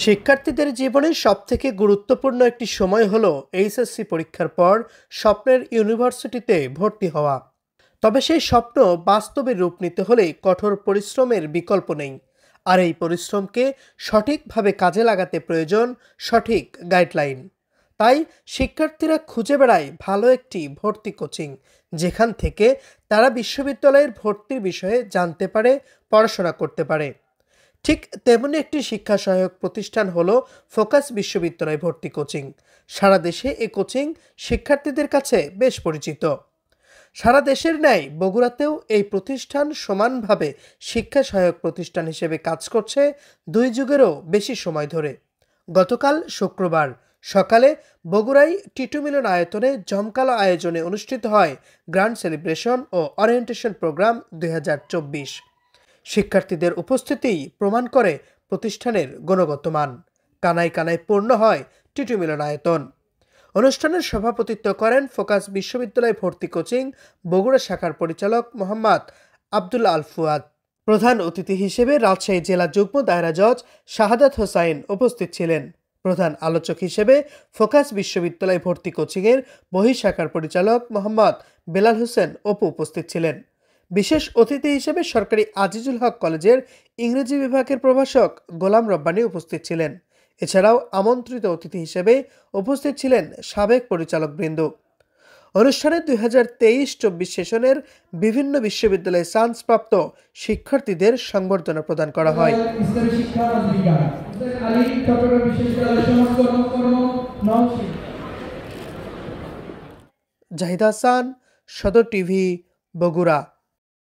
শিক্ষার্থীদের জীবনে সবথেকে গুরুত্বপূর্ণ একটি সময় হলো এইচএসসি পরীক্ষার পর স্বপ্নের ইউনিভার্সিটিতে ভর্তি হওয়া। তবে সেই স্বপ্ন বাস্তবে রূপ নিতে হলে কঠোর পরিশ্রমের বিকল্প নেই। আর এই পরিশ্রমকে সঠিকভাবে কাজে লাগাতে প্রয়োজন সঠিক গাইডলাইন। তাই শিক্ষার্থীরা খুঁজে বেড়ায় ভালো একটি ভর্তি কোচিং, যেখান থেকে তারা বিশ্ববিদ্যালয়ের ভর্তির বিষয়ে জানতে পারে, পড়াশোনা করতে পারে। ঠিক তেমনি একটি শিক্ষা সহায়ক প্রতিষ্ঠান হলো ফোকাস বিশ্ববিদ্যালয় ভর্তি কোচিং। সারা দেশে এই কোচিং শিক্ষার্থীদের কাছে বেশ পরিচিত। সারা দেশের ন্যায় বগুড়াতেও এই প্রতিষ্ঠান সমানভাবে শিক্ষা সহায়ক প্রতিষ্ঠান হিসেবে কাজ করছে 2 যুগেরও বেশি সময় ধরে। গতকাল শুক্রবার সকালে বগুড়ায় টিটু মিলন আয়তনে জমকালো আয়োজনে অনুষ্ঠিত হয় গ্র্যান্ড সেলিব্রেশন ও ওরিয়েন্টেশন প্রোগ্রাম 2024। শিক্ষার্থীদের উপস্থিতিই প্রমাণ করে প্রতিষ্ঠানের গুণগত মান। কানায় কানায় পূর্ণ হয় টিটু মিলনায়তন। অনুষ্ঠানের সভাপতিত্ব করেন ফোকাস বিশ্ববিদ্যালয় ভর্তি কোচিং বগুড়া শাখার পরিচালক মোহাম্মদ আব্দুল আল ফুয়াদ। প্রধান অতিথি হিসেবে রাজশাহী জেলা যুগ্ম দায়রা জজ শাহাদাত হোসাইন উপস্থিত ছিলেন। প্রধান আলোচক হিসেবে ফোকাস বিশ্ববিদ্যালয় ভর্তি কোচিংয়ের বহিঃশাখার পরিচালক মোহাম্মদ বেলাল হোসেন অপু উপস্থিত ছিলেন। বিশেষ অতিথি হিসেবে সরকারি আজিজুল হক কলেজের ইংরেজি বিভাগের প্রভাষক গোলাম রব্বানী উপস্থিত ছিলেন। এছাড়াও আমন্ত্রিত অতিথি হিসেবে উপস্থিত ছিলেন সাবেক পরিচালকবৃন্দ। অনুষ্ঠানে 2023-24 সেশনের বিভিন্ন বিশ্ববিদ্যালয়ে চান্সপ্রাপ্ত শিক্ষার্থীদের সংবর্ধনা প্রদান করা হয়। জাহিদ হাসান, সদর টিভি, বগুড়া।